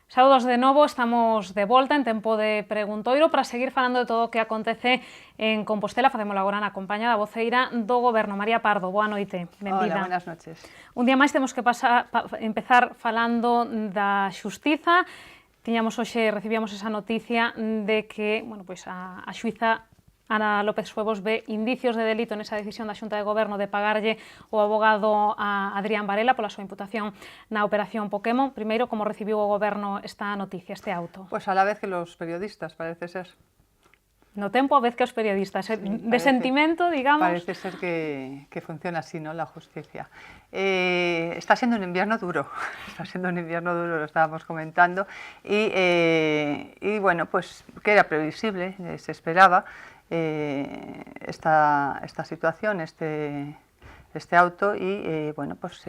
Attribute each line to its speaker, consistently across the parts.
Speaker 1: Saúdos de novo, estamos de volta en tempo de preguntoiro para seguir falando de todo o que acontece en Compostela. Facémolo agora na compañía da voceira do Goberno, María Pardo. Boa noite, benvida.
Speaker 2: Hola, buenas noches.
Speaker 1: Un día máis temos que empezar falando da xustiza. Recibíamos esa noticia de que a xuíza Ana López Suevos ve indicios de delito nesa decisión da Xunta de Goberno de pagarlle o abogado a Adrián Varela pola súa imputación na operación Pokémon. Primeiro, como recibiu o Goberno esta noticia, este auto?
Speaker 2: Pues a la vez que los periodistas, parece ser.
Speaker 1: No tempo a vez que os periodistas, sí, de sentimento, digamos.
Speaker 2: Parece ser que funciona así, ¿no?, la justicia. Está siendo un invierno duro, lo estábamos comentando, y bueno, pues que era previsible, se esperaba esta situación, este auto, y bueno, pues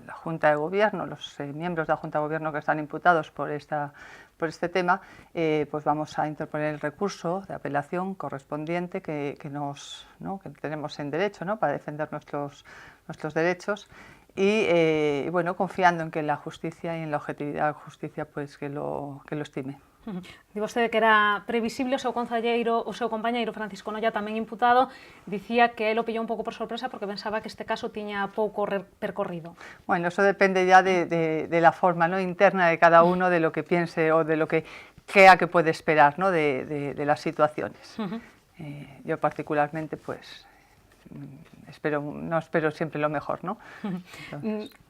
Speaker 2: la Junta de Gobierno, los miembros de la Junta de Gobierno que están imputados por este tema, pues vamos a interponer el recurso de apelación correspondiente que tenemos en derecho, ¿no?, para defender nuestros derechos, y bueno, confiando en que la justicia y en la objetividad de la justicia pues que lo estime.
Speaker 1: Di vostede que era previsible, o seu compañeiro Francisco Nolla, tamén imputado, dicía que él o pillou un pouco por sorpresa porque pensaba que este caso tiña pouco percorrido.
Speaker 2: Bueno, eso depende ya de la forma, ¿no?, interna de cada uno, de lo que piense o de lo que crea que puede esperar, ¿no?, de las situaciones. Yo particularmente pues no espero siempre lo mejor, ¿no?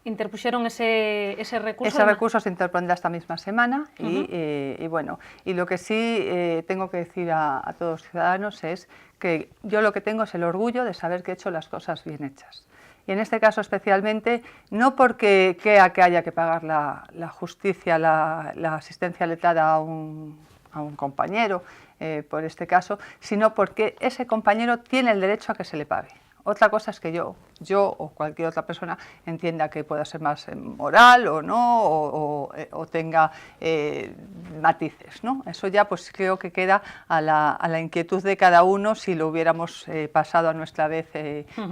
Speaker 1: Interpuxeron ese recurso.
Speaker 2: Ese recurso se interpondrá esta misma semana, y bueno, y lo que sí tengo que decir a todos los ciudadanos es que yo lo que tengo es el orgullo de saber que he hecho las cosas bien hechas. Y en este caso especialmente, no porque crea que haya que pagar la justicia, la asistencia letrada a un compañero, por este caso, sino porque ese compañero tiene el derecho a que se le pague. Otra cosa es que yo o cualquier otra persona entienda que pueda ser más moral o no, o tenga matices, ¿no? Eso ya pues creo que queda a la inquietud de cada uno si lo hubiéramos pasado a nuestra vez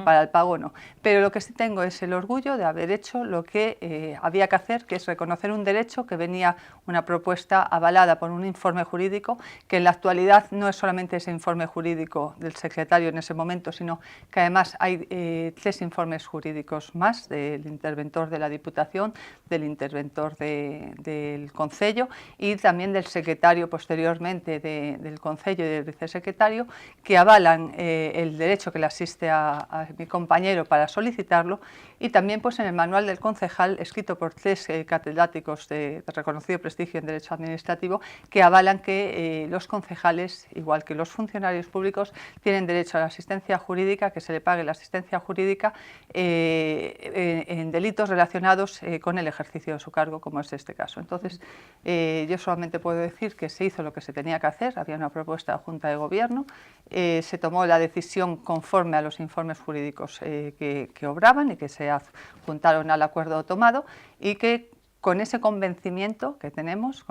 Speaker 2: para el pago o no. Pero lo que sí tengo es el orgullo de haber hecho lo que había que hacer, que es reconocer un derecho, que venía una propuesta avalada por un informe jurídico, que en la actualidad no es solamente ese informe jurídico del secretario en ese momento, sino que además hay 3 informes jurídicos más, del interventor de la Diputación, del interventor del Concello y también del secretario posteriormente del Concello y del vicesecretario, que avalan el derecho que le asiste a mi compañero para solicitarlo, y también pues en el manual del concejal, escrito por 3 catedráticos de reconocido prestigio en Derecho Administrativo, que avalan que los concejales, igual que los funcionarios públicos, tienen derecho a la asistencia jurídica, que se le pague la asistencia jurídica en delitos relacionados con el ejercicio de su cargo, como es este caso. Entonces, yo solamente puedo decir que se hizo lo que se tenía que hacer, había una propuesta de Junta de Gobierno, se tomó la decisión conforme a los informes jurídicos que obraban y que se adjuntaron al acuerdo tomado, y que con ese convencimiento que tenemos,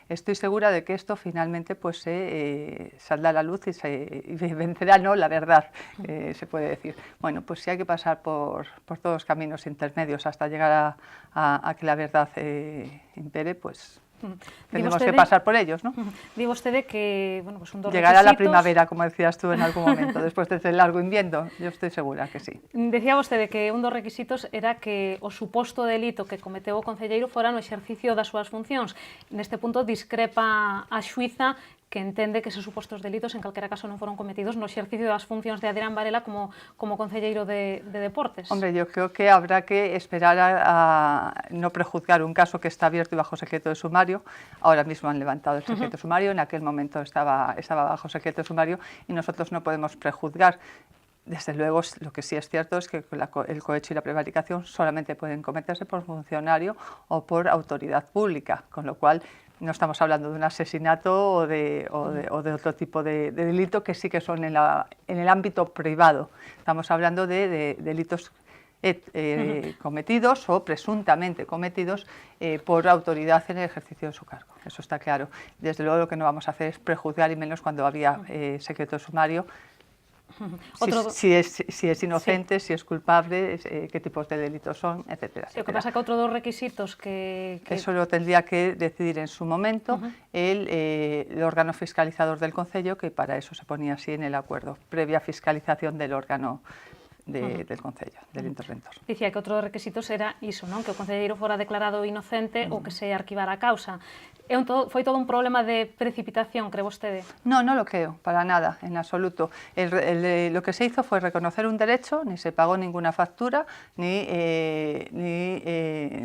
Speaker 2: estoy segura de que esto finalmente pues saldrá a la luz y vencerá, ¿no?, la verdad, se puede decir. Bueno, pues si hay que pasar por todos los caminos intermedios hasta llegar a que la verdad impere, pues tenemos que pasar por ellos, ¿no?
Speaker 1: Di vostede que, bueno, pues un dos
Speaker 2: llegará
Speaker 1: requisitos.
Speaker 2: La primavera, como decías tú en algún momento, después de ese largo invierno, yo estoy segura que sí.
Speaker 1: Decía vostede que un dos requisitos era que o suposto delito que cometeu o concelleiro fora no exercicio das súas funcións. Neste punto discrepa a xuíza, que entende que esos supostos delitos en calquera caso non foron cometidos no exercicio das funcións de Adrián Varela como concelleiro de Deportes.
Speaker 2: Hombre, yo creo que habrá que esperar a no prejuzgar un caso que está abierto y bajo secreto de sumario. Ahora mismo han levantado el secreto de sumario, en aquel momento estaba bajo secreto de sumario, y nosotros no podemos prejuzgar. Desde luego, lo que sí es cierto es que el cohecho y la prevaricación solamente pueden cometerse por funcionario o por autoridad pública, con lo cual no estamos hablando de un asesinato o de otro tipo de delito, que sí que son en el ámbito privado. Estamos hablando de delitos cometidos o presuntamente cometidos por autoridad en el ejercicio de su cargo. Eso está claro. Desde luego, lo que no vamos a hacer es prejuzgar, y menos cuando había secreto de sumario, Si es inocente, si es culpable, qué tipos de delitos son, etcétera.
Speaker 1: Lo que pasa es que otro dos requisitos que...
Speaker 2: Eso lo tendría que decidir en su momento el órgano fiscalizador del Concello, que para eso se ponía así en el acuerdo, previa fiscalización del órgano del Concello, del interventor.
Speaker 1: Dicía que outro dos requisitos era iso, non? Que o concelleiro fora declarado inocente ou que se arquivara a causa. Foi todo un problema de precipitación, cree vostede?
Speaker 2: No, no lo creo, para nada, en absoluto. Lo que se hizo fue reconocer un derecho, ni se pagó ninguna factura, ni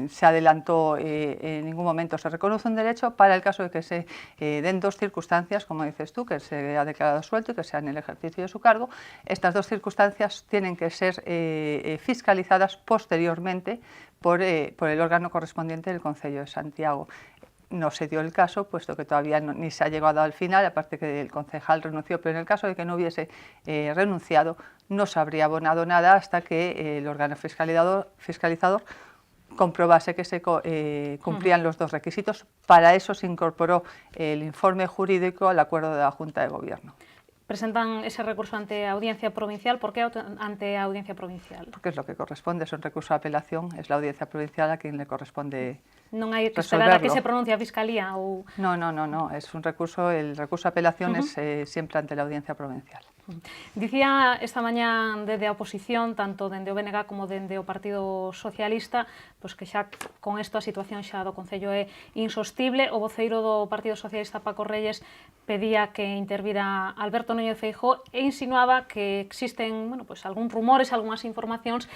Speaker 2: se adelantó en ningún momento. Se reconoce un derecho para el caso de que se den dos circunstancias, como dices tú, que se ha declarado suelto y que sea en el ejercicio de su cargo. Estas dos circunstancias tienen que ser fiscalizadas posteriormente por el órgano correspondiente del Concello de Santiago. No se dio el caso, puesto que todavía ni se ha llegado al final, aparte que el concejal renunció, pero en el caso de que no hubiese renunciado, no se habría abonado nada hasta que el órgano fiscalizador comprobase que se cumplían los dos requisitos. Para eso se incorporó el informe jurídico al acuerdo de la Junta de Gobierno.
Speaker 1: Presentan ese recurso ante Audiencia Provincial. ¿Por qué ante Audiencia Provincial?
Speaker 2: Porque es lo que corresponde, es un recurso de apelación, es la Audiencia Provincial a quien le corresponde
Speaker 1: non hai que esperar a que se pronuncie a Fiscalía? Ou...
Speaker 2: No, es un recurso, el recurso de apelación es siempre ante la Audiencia Provincial.
Speaker 1: Dicía esta mañá desde a oposición, tanto dende o BNG como dende o Partido Socialista, pois que xa con isto a situación xa do Concello é insostible. O voceiro do Partido Socialista, Paco Reyes, pedía que intervira Alberto Núñez Feijóo e insinuaba que existen, bueno, pois algúns rumores, algunhas informacións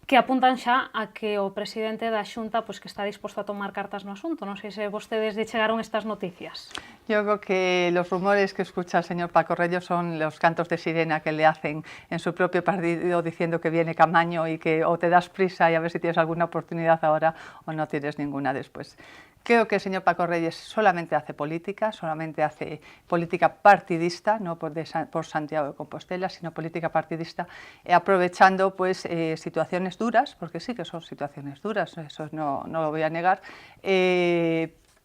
Speaker 1: que apuntan xa a que o presidente da Xunta pois que está disposto a tomar cartas no asunto. Non sei se vostedes lle chegaron estas noticias.
Speaker 2: Yo creo que los rumores que escucha el señor Paco Reyes son los cantos de sirena que le hacen en su propio partido diciendo que viene Camaño y que o te das prisa y a ver si tienes alguna oportunidad ahora o no tienes ninguna después. Creo que el señor Paco Reyes solamente hace política partidista, no por Santiago de Compostela, sino política partidista, aprovechando pues situaciones duras, porque sí que son situaciones duras, eso no lo voy a negar,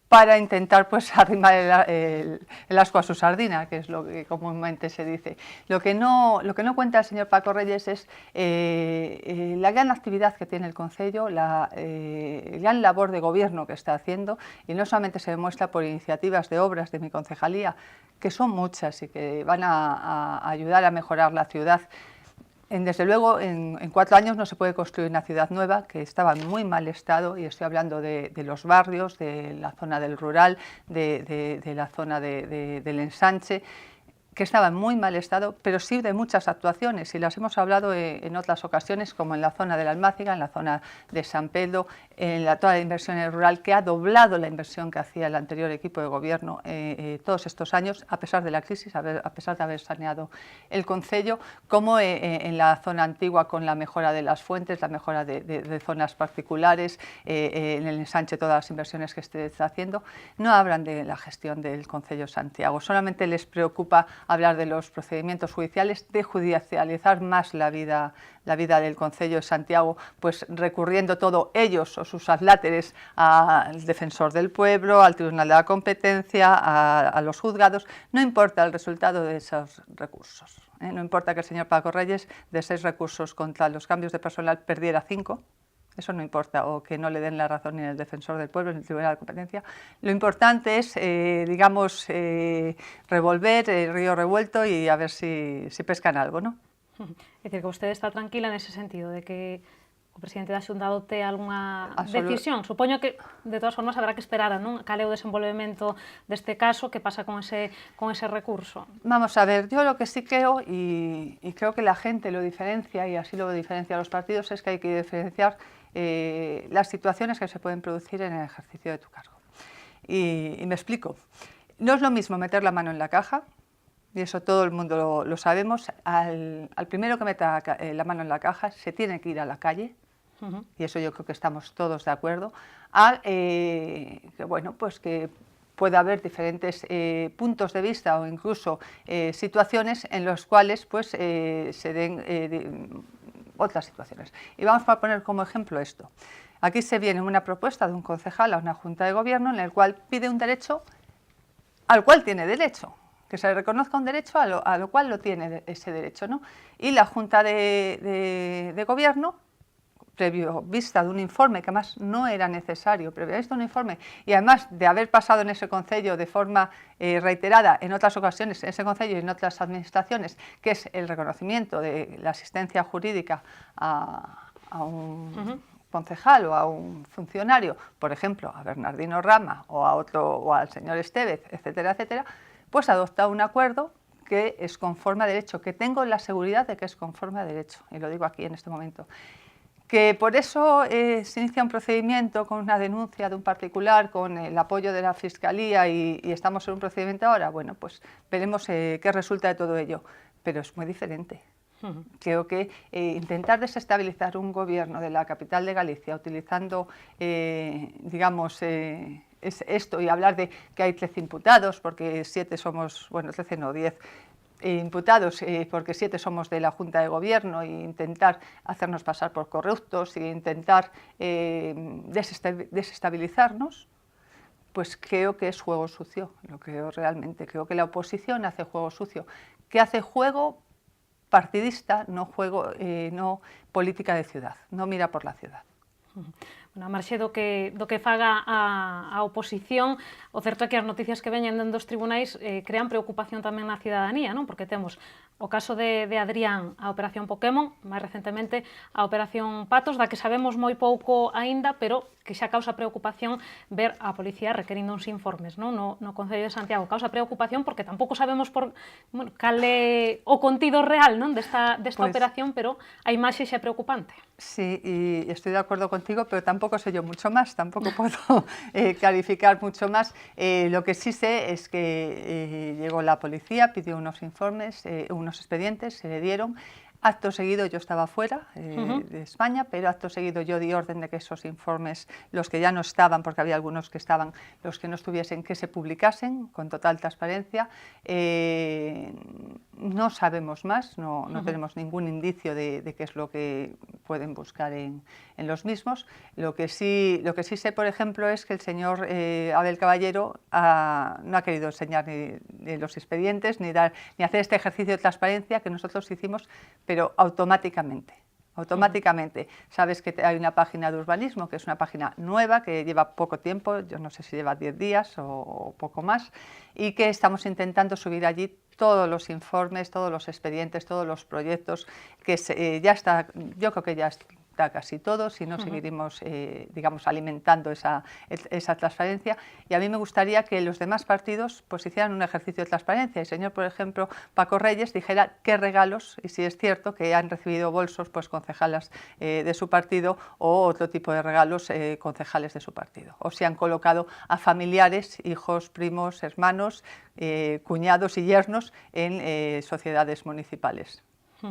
Speaker 2: para intentar pues arrimar el ascua a su sardina, que es lo que comúnmente se dice. Lo que no cuenta el señor Paco Reyes es la gran actividad que tiene el Concello, la gran labor de gobierno que está haciendo, y no solamente se demuestra por iniciativas de obras de mi concejalía, que son muchas y que van a ayudar a mejorar la ciudad. Desde luego, en 4 años no se puede construir una ciudad nueva, que estaba en muy mal estado, y estoy hablando de los barrios, de la zona del rural, de la zona del ensanche, que estaba en muy mal estado, pero sí de muchas actuaciones, y las hemos hablado en otras ocasiones, como en la zona de la Almáciga, en la zona de San Pedro, en toda la inversión en el rural, que ha doblado la inversión que hacía el anterior equipo de gobierno todos estos años, a pesar de la crisis, a pesar de haber saneado el Concello, como en la zona antigua con la mejora de las fuentes, la mejora de zonas particulares, en el ensanche todas las inversiones que se está haciendo. No hablan de la gestión del Concello de Santiago, solamente les preocupa hablar de los procedimientos judiciales, de judicializar más la vida del Concello de Santiago, pues recurriendo todo ellos o sus adláteres al Defensor del Pueblo, al Tribunal de la Competencia, a los juzgados. No importa el resultado de esos recursos. No importa que el señor Paco Reyes de 6 recursos contra los cambios de personal perdiera 5. Eso no importa, o que no le den la razón ni el Defensor del Pueblo ni el Tribunal de la Competencia. Lo importante es, revolver el río revuelto y a ver si pescan algo, ¿no?
Speaker 1: É dicir, que vostede está tranquila nese sentido, de que o presidente da Xunta adopte algunha decisión. Supoño que, de todas formas, habrá que esperar, non? Cal é o desenvolvemento deste caso, que pasa con ese recurso.
Speaker 2: Vamos a ver, yo lo que sí creo, y creo que la gente lo diferencia, y así lo diferencia a los partidos, es que hay que diferenciar las situaciones que se pueden producir en el ejercicio de tu cargo. Y me explico. No es lo mismo meter la mano en la caja, y eso todo el mundo lo sabemos. Al primero que meta la mano en la caja se tiene que ir a la calle, y eso yo creo que estamos todos de acuerdo, que puede haber diferentes puntos de vista o incluso situaciones en las cuales pues, se den otras situaciones. Y vamos a poner como ejemplo esto. Aquí se viene una propuesta de un concejal a una junta de gobierno en el cual pide un derecho al cual tiene derecho, que se le reconozca un derecho a lo cual lo tiene ese derecho, ¿no? Y la Junta de Gobierno, previo vista de un informe, que además no era necesario, previo vista de un informe, y además de haber pasado en ese Concello de forma reiterada en otras ocasiones, en ese Concello y en otras administraciones, que es el reconocimiento de la asistencia jurídica a un concejal o a un funcionario, por ejemplo, a Bernardino Rama o a otro, o al señor Estevez, etcétera, etcétera, pues adopta un acuerdo que es conforme a derecho, que tengo la seguridad de que es conforme a derecho, y lo digo aquí en este momento. Que por eso se inicia un procedimiento con una denuncia de un particular, con el apoyo de la Fiscalía y estamos en un procedimiento ahora, bueno, pues veremos qué resulta de todo ello, pero es muy diferente. Creo que intentar desestabilizar un gobierno de la capital de Galicia utilizando, digamos, esto y hablar de que hay 13 imputados, porque 7 somos, bueno, 13 no, 10 imputados, porque 7 somos de la Junta de Gobierno, e intentar hacernos pasar por corruptos e intentar desestabilizarnos, pues creo que es juego sucio, lo creo realmente. Creo que la oposición hace juego sucio, que hace juego partidista, no política de ciudad, no mira por la ciudad.
Speaker 1: Bueno, a marxe do que faga a oposición, o certo é que as noticias que veñen dentro dos tribunais crean preocupación tamén na cidadanía, non? Porque temos o caso de Adrián, a Operación Pokémon, máis recentemente a Operación Patos, da que sabemos moi pouco aínda, pero que xa causa preocupación ver a policía requerindo uns informes, non? No Concello de Santiago. Causa preocupación porque tampouco sabemos cal é o contido real, non? desta operación, pero a imaxe xa é preocupante.
Speaker 2: Sí, y estoy de acuerdo contigo, pero tampoco sé yo mucho más, tampoco puedo clarificar mucho más. Lo que sí sé es que llegó la policía, pidió unos informes, unos expedientes, se le dieron. Acto seguido yo estaba fuera de España, pero acto seguido yo di orden de que esos informes, los que ya no estaban, porque había algunos que estaban, los que no estuviesen, que se publicasen con total transparencia. No sabemos más, no tenemos ningún indicio de qué es lo que pueden buscar en los mismos. Lo que sí sé, por ejemplo, es que el señor Abel Caballero no ha querido enseñar ni los expedientes, ni hacer este ejercicio de transparencia que nosotros hicimos, pero automáticamente. Sabes que hay una página de urbanismo, que es una página nueva, que lleva poco tiempo, yo no sé si lleva 10 días o poco más, y que estamos intentando subir allí todos los informes, todos los expedientes, todos los proyectos, que ya está, yo creo que ya está casi todo, si no seguiremos digamos, alimentando esa transparencia. Y a mí me gustaría que los demás partidos pues hicieran un ejercicio de transparencia. El señor, por ejemplo, Paco Reyes, dijera qué regalos, y si es cierto que han recibido bolsos pues concejalas de su partido o otro tipo de regalos concejales de su partido, o si han colocado a familiares, hijos, primos, hermanos, cuñados y yernos en sociedades municipales.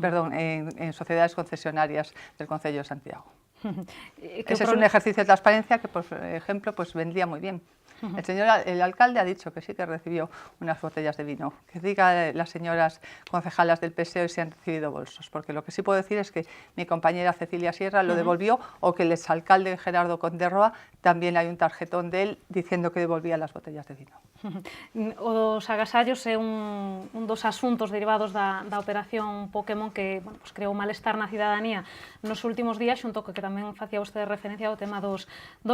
Speaker 2: Perdón, en sociedades concesionarias del Concello de Santiago. Ese es un ejercicio de transparencia que, por ejemplo, pues vendría muy bien. El alcalde ha dicho que sí que recibió unas botellas de vino. Que diga las señoras concejalas del PSOE si han recibido bolsos, porque lo que sí puedo decir es que mi compañera Cecilia Sierra lo devolvió, o que el exalcalde Gerardo Conderroa también hay un tarjetón de él diciendo que devolvía las botellas de vino.
Speaker 1: Os agasallos é un dos asuntos derivados da Operación Pokémon que pues creou malestar na cidadanía nos últimos días, xunto que tamén facía vostede referencia ao tema dos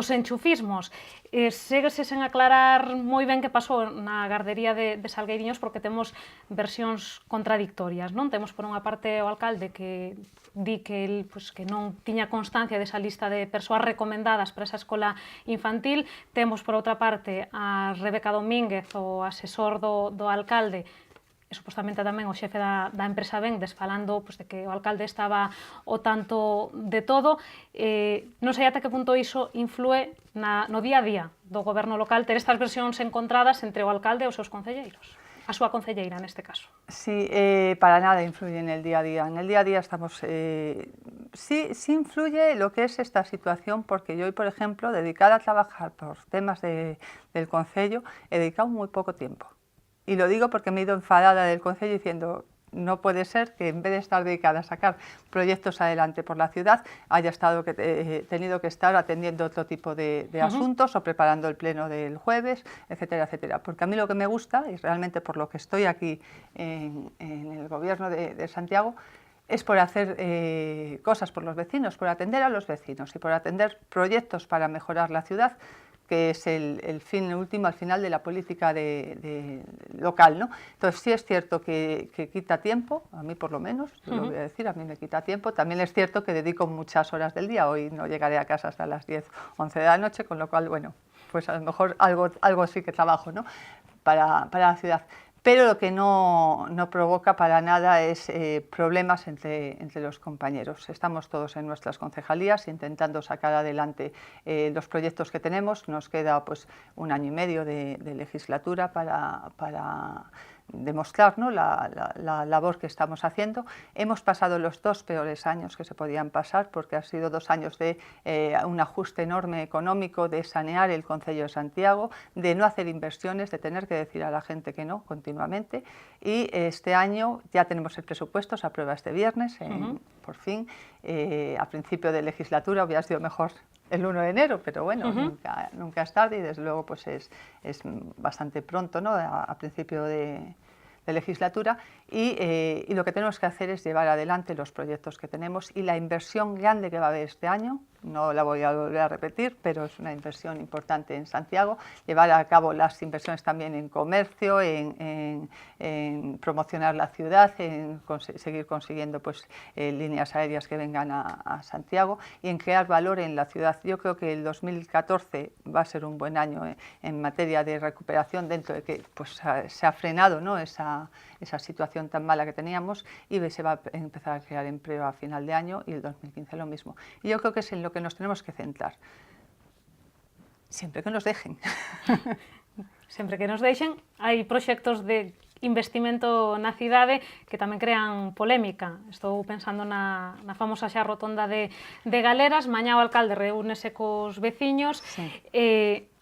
Speaker 1: enchufismos. Séguese sen aclarar moi ben que pasou na gardería de Salgueiriños, porque temos versións contradictorias, non? Temos por unha parte o alcalde que di que el que non tiña constancia desa lista de persoas recomendadas para esa escola infantil. Temos por outra parte a Rebeca Domínguez, o asesor do alcalde, e supostamente tamén o xefe da empresa Vendes, falando de que o alcalde estaba ao tanto de todo. Non sei ata que punto iso influe no día a día do goberno local ter estas versións encontradas entre o alcalde e os seus concelleiros. A súa concelleira, neste caso.
Speaker 2: Sí, para nada influye en el día a día. En el día a día estamos... sí influye lo que es esta situación, porque yo hoy, por ejemplo, dedicada a trabajar por temas del Concello, he dedicado muy poco tiempo. Y lo digo porque me he ido enfadada del Concello diciendo, no puede ser que en vez de estar dedicada a sacar proyectos adelante por la ciudad, haya tenido que estar atendiendo otro tipo de asuntos o preparando el pleno del jueves, etcétera, etcétera. Porque a mí lo que me gusta, y realmente por lo que estoy aquí en el Gobierno de Santiago, es por hacer cosas por los vecinos, por atender a los vecinos y por atender proyectos para mejorar la ciudad, que es el fin último, al final, de la política local, ¿no? Entonces sí es cierto que quita tiempo, a mí por lo menos, yo lo voy a decir, a mí me quita tiempo. También es cierto que dedico muchas horas del día, hoy no llegaré a casa hasta las 10, 11 de la noche, con lo cual, bueno, pues a lo mejor algo sí que trabajo, ¿no? para la ciudad. Pero lo que no provoca para nada es problemas entre los compañeros. Estamos todos en nuestras concejalías intentando sacar adelante los proyectos que tenemos. Nos queda pues 1 año y medio de legislatura para demostrar, ¿no?, la labor que estamos haciendo. Hemos pasado los 2 peores años que se podían pasar, porque han sido 2 años de un ajuste enorme económico, de sanear el Concello de Santiago, de no hacer inversiones, de tener que decir a la gente que no continuamente. Y este año ya tenemos el presupuesto, se aprueba este viernes, por fin. A principio de legislatura hubiera sido mejor el 1 de enero, pero bueno, nunca es tarde, y desde luego pues es bastante pronto, ¿no?, a principio de legislatura, y lo que tenemos que hacer es llevar adelante los proyectos que tenemos, y la inversión grande que va a haber este año, no la voy a volver a repetir, pero es una inversión importante en Santiago, llevar a cabo las inversiones también en comercio, en promocionar la ciudad, en seguir consiguiendo pues, líneas aéreas que vengan a Santiago, y en crear valor en la ciudad. Yo creo que el 2014 va a ser un buen año en materia de recuperación, dentro de que pues, se ha frenado, ¿no?, esa situación tan mala que teníamos, y se va a empezar a crear empleo a final de año, y el 2015 lo mismo. Y yo creo que es en lo que nos tenemos que centrar, siempre que nos dejen.
Speaker 1: Sempre que nos deixen. Hai proxectos de investimento na cidade que tamén crean polémica. Estou pensando na famosa xa rotonda de Galeras. Mañá o alcalde reúnese cos veciños.
Speaker 2: Sí.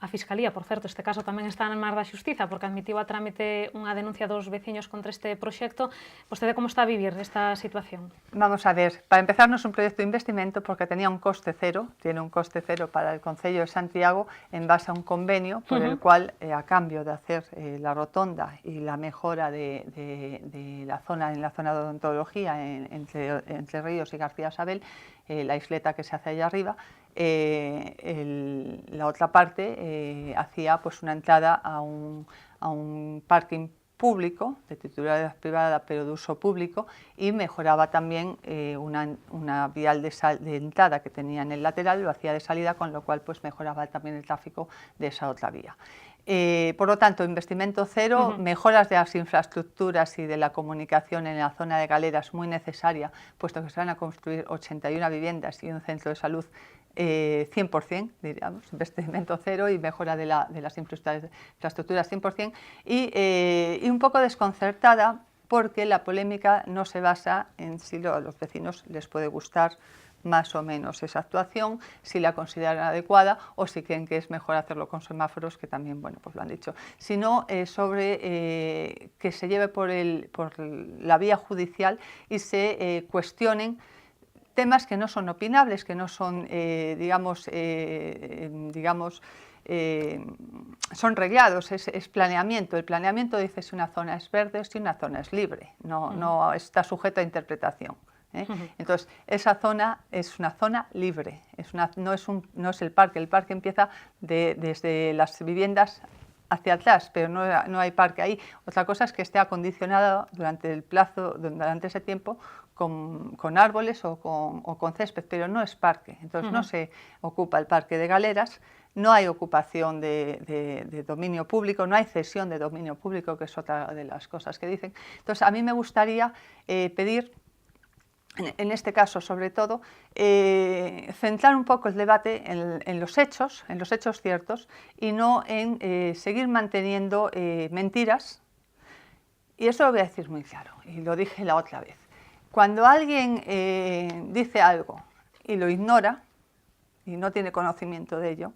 Speaker 1: A Fiscalía, por certo, este caso tamén está na mar da Xustiza, porque admitiu a trámite unha denuncia dos veciños contra este proxecto. Vostede como está a vivir esta situación?
Speaker 2: Vamos a ver, para empezar, no es un proyecto de investimento porque tenía un coste cero, tiene un coste cero para el Concello de Santiago en base a un convenio por el cual, a cambio de hacer la rotonda y la mejora de la zona, en la zona de odontología entre Ríos y García Sabel, la isleta que se hace allá arriba, la otra parte hacía pues una entrada a un parking público, de titularidad privada pero de uso público, y mejoraba también una vial de entrada que tenía en el lateral, lo hacía de salida, con lo cual pues mejoraba también el tráfico de esa otra vía. Por lo tanto, investimento cero, mejoras de las infraestructuras y de la comunicación en la zona de Galeras, muy necesaria, puesto que se van a construir 81 viviendas y un centro de salud 100%, diríamos, investimento cero y mejora de las infraestructuras 100%, y un poco desconcertada porque la polémica no se basa en si a los vecinos les puede gustar más o menos esa actuación, si la consideran adecuada o si creen que es mejor hacerlo con semáforos, que también, bueno, pues lo han dicho, sino sobre que se lleve por la vía judicial y se cuestionen temas que no son opinables, que no son, son reglados, es planeamiento. El planeamiento dice si una zona es verde, si una zona es libre, no está sujeto a interpretación. Entonces, esa zona es una zona libre, no es el parque empieza desde las viviendas hacia atrás, pero no hay parque ahí. Otra cosa es que esté acondicionado durante ese tiempo con árboles o con césped, pero no es parque. Entonces no se ocupa el parque de Galeras, no hay ocupación de dominio público, no hay cesión de dominio público, que es otra de las cosas que dicen. Entonces a mí me gustaría pedir, en este caso sobre todo, centrar un poco el debate en los hechos ciertos, y no en seguir manteniendo mentiras. Y eso lo voy a decir muy claro, y lo dije la otra vez. Cuando alguien dice algo y lo ignora y no tiene conocimiento de ello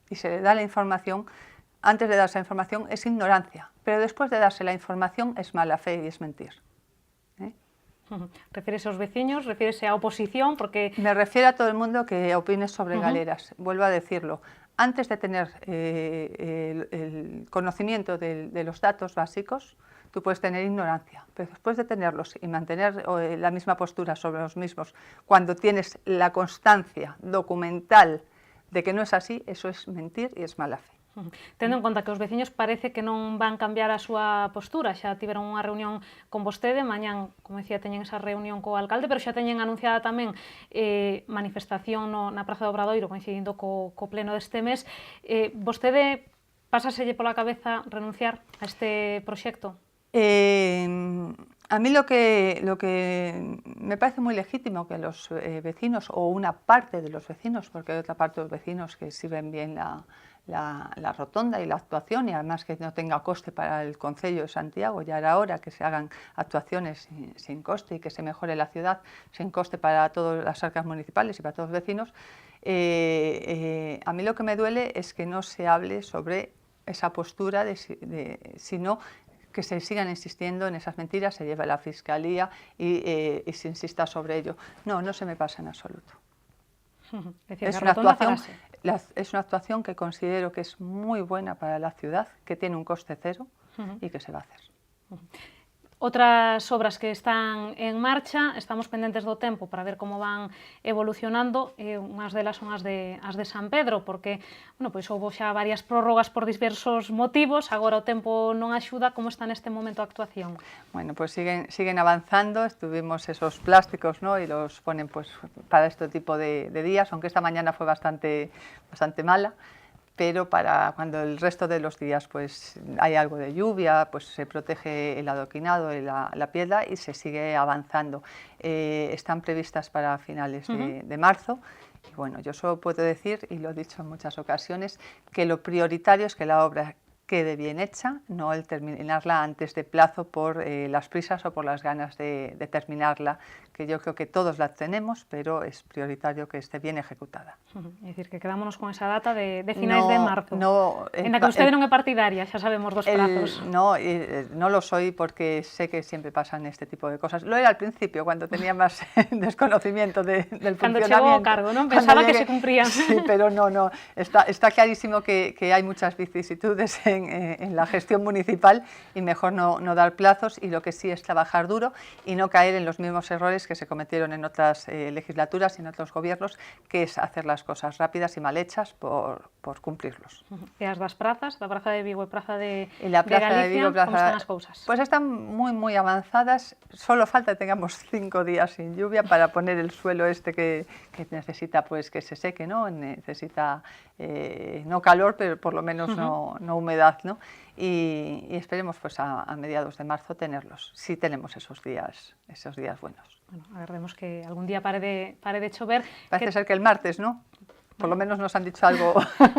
Speaker 2: y se le da la información, antes de darse la información es ignorancia, pero después de darse la información es mala fe y es mentir.
Speaker 1: Refírese aos veciños, refírese á oposición, porque...
Speaker 2: Me refiero a todo el mundo que opine sobre galeras. Vuelvo a decirlo. Antes de tener el conocimiento de los datos básicos, tú puedes tener ignorancia, pero después de tenerlos y mantener la misma postura sobre los mismos, cuando tienes la constancia documental de que no es así, eso es mentir e es mala fe.
Speaker 1: Tendo en conta que os veciños parece que non van cambiar a súa postura, xa tiveron unha reunión con vostede, mañán, como decía, teñen esa reunión co alcalde, pero xa teñen anunciada tamén manifestación na Praza do Obradoiro, coincidindo co pleno deste mes. Vostede pásaselle pola cabeza renunciar a este proxecto?
Speaker 2: A mí lo que me parece muy legítimo que los vecinos, o una parte de los vecinos, porque hay otra parte de los vecinos que sí ven bien la rotonda y la actuación, y además que no tenga coste para el Concello de Santiago, ya era hora que se hagan actuaciones sin coste y que se mejore la ciudad sin coste para todas las arcas municipales y para todos los vecinos. A mí lo que me duele es que no se hable sobre esa postura, sino que se sigan insistiendo en esas mentiras, se lleve a la Fiscalía y se insista sobre ello. No, no se me pasa en absoluto. Es una actuación que considero que es muy buena para la ciudad, que tiene un coste cero y que se va a hacer.
Speaker 1: Outras obras que están en marcha, estamos pendentes do tempo para ver como van evolucionando, unhas delas son as de San Pedro, porque pois houve xa varias prórrogas por diversos motivos, agora o tempo non axuda. Como está neste momento a actuación?
Speaker 2: Bueno, pues siguen avanzando, estuvimos esos plásticos, ¿no? Y los ponen pues para este tipo de días, aunque esta mañana fue bastante mala. Pero para cuando el resto de los días pues hay algo de lluvia, pues se protege el adoquinado y la piedra y se sigue avanzando. Están previstas para finales de marzo. Y bueno, yo solo puedo decir, y lo he dicho en muchas ocasiones, que lo prioritario es que la obra quede bien hecha, no el terminarla antes de plazo por las prisas o por las ganas de terminarla, que yo creo que todos la tenemos, pero es prioritario que esté bien ejecutada.
Speaker 1: É dicir, que quedámonos con esa data de finais de marzo, en la que usted non é partidaria, xa sabemos dos prazos.
Speaker 2: No lo soy porque sé que siempre pasan este tipo de cosas. Lo era al principio, cuando tenía más desconocimiento del
Speaker 1: cuando
Speaker 2: funcionamiento.
Speaker 1: Cuando chegou ao cargo, non? Pensaba que se cumplían.
Speaker 2: Sí, pero no. Está clarísimo que hay muchas vicisitudes en la gestión municipal y mejor no dar plazos, y lo que sí es trabajar duro y no caer en los mismos errores que se cometieron en otras legislaturas y en otros gobiernos, que es hacer las cosas rápidas y mal hechas por cumplirlos.
Speaker 1: E as das prazas, da Praza de Vigo e Praza de
Speaker 2: Vigo,
Speaker 1: Galicia, como están as cousas?
Speaker 2: Pues están muy avanzadas, solo falta que tengamos 5 días sin lluvia para poner el suelo este que necesita pues que se seque, ¿no? Necesita no calor, pero por lo menos no humedad, ¿no? Y esperemos pues a mediados de marzo tenerlos, si tenemos esos días buenos.
Speaker 1: Bueno, agardemos que algún día pare de chover.
Speaker 2: Parece ser que el martes, ¿no? Por lo menos nos han dicho algo.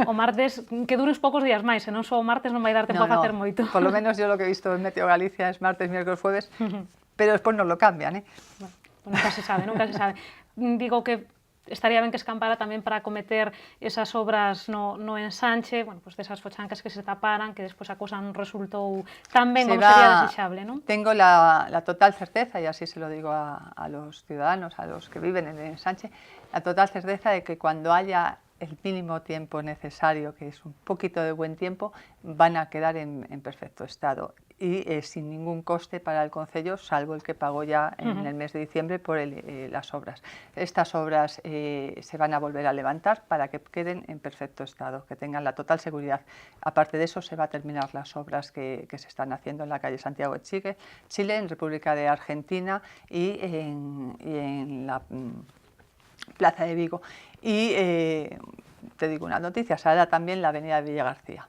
Speaker 1: O martes, que dure uns poucos días máis, se non só o martes non vai dar tempo a facer moito.
Speaker 2: Por lo menos yo lo que he visto en Meteo Galicia es martes, miércoles, jueves, pero despois nos lo cambian, ¿eh?
Speaker 1: Bueno, nunca se sabe. Digo que estaría ben que escampara tamén para acometer esas obras no ensanche, pues desas fochancas que se taparan, que despois a cousa non resultou tan ben como sería desexable, non?
Speaker 2: Tengo la total certeza, y así se lo digo a los ciudadanos, a los que viven en el ensanche, la total certeza de que cuando haya el mínimo tiempo necesario, que es un poquito de buen tiempo, van a quedar en perfecto estado y sin ningún coste para el Concello, salvo el que pagó ya en el mes de diciembre por las obras. Estas obras se van a volver a levantar para que queden en perfecto estado, que tengan la total seguridad. Aparte de eso, se va a terminar las obras que se están haciendo en la calle Santiago de Chile, en República de Argentina y en la Plaza de Vigo. Y te digo una noticia, se hará también la avenida de Villa García.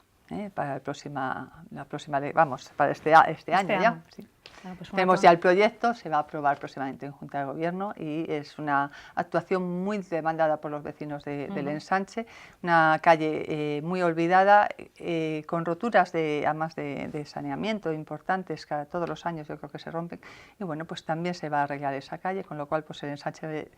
Speaker 2: Para para este año ya. Sí. Bueno, pues tenemos ya el proyecto, se va a aprobar próximamente en Junta de Gobierno y es una actuación muy demandada por los vecinos del ensanche, una calle muy olvidada, con roturas además de saneamiento importantes, cada todos los años yo creo que se rompen, y bueno, pues también se va a arreglar esa calle, con lo cual pues el ensanche,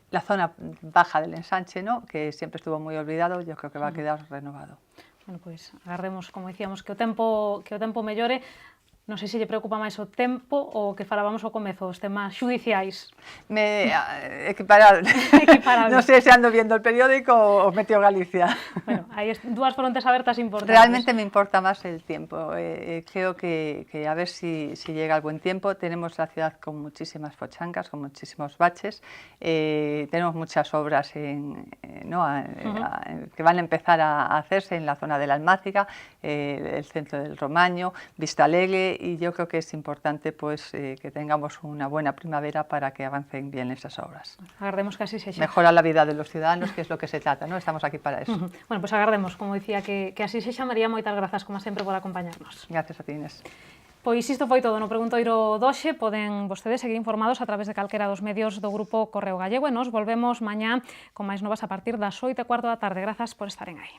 Speaker 2: la zona baja del ensanche, ¿no?, que siempre estuvo muy olvidado, yo creo que va a quedar renovado.
Speaker 1: Bueno, pois agardemos, como dicíamos, que o tempo mellore. Non sei se lle preocupa máis o tempo ou o que falábamos ao comezo, os temas xudiciais.
Speaker 2: Equiparable.
Speaker 1: Equiparable.
Speaker 2: Non sei se ando viendo el periódico o Meteo Galicia.
Speaker 1: Bueno, hai dúas frontes abertas importantes.
Speaker 2: Realmente me importa más el tiempo. Creo que a ver si llega el buen tiempo. Tenemos la ciudad con muchísimas pochancas, con muchísimos baches. Tenemos muchas obras que van a empezar a hacerse en la zona de la Almáciga, el centro del Romaño, Vista Alegre, y yo creo que es importante pues, que tengamos una buena primavera para que avancen bien esas obras.
Speaker 1: Agardemos que así sexa.
Speaker 2: Mejora la vida de los ciudadanos, que es lo que se trata, ¿no? Estamos aquí para eso.
Speaker 1: Bueno, pues agardemos, como dicía, que así sexa. María, moitas grazas, como sempre, por acompañarnos.
Speaker 2: Gracias a ti, Inés.
Speaker 1: Pois isto foi todo no Preguntoiro doxe. Poden vostedes seguir informados a través de calquera dos medios do Grupo Correo Gallego e nos volvemos mañá con máis novas a partir das 8:15 da tarde. Grazas por estaren aí.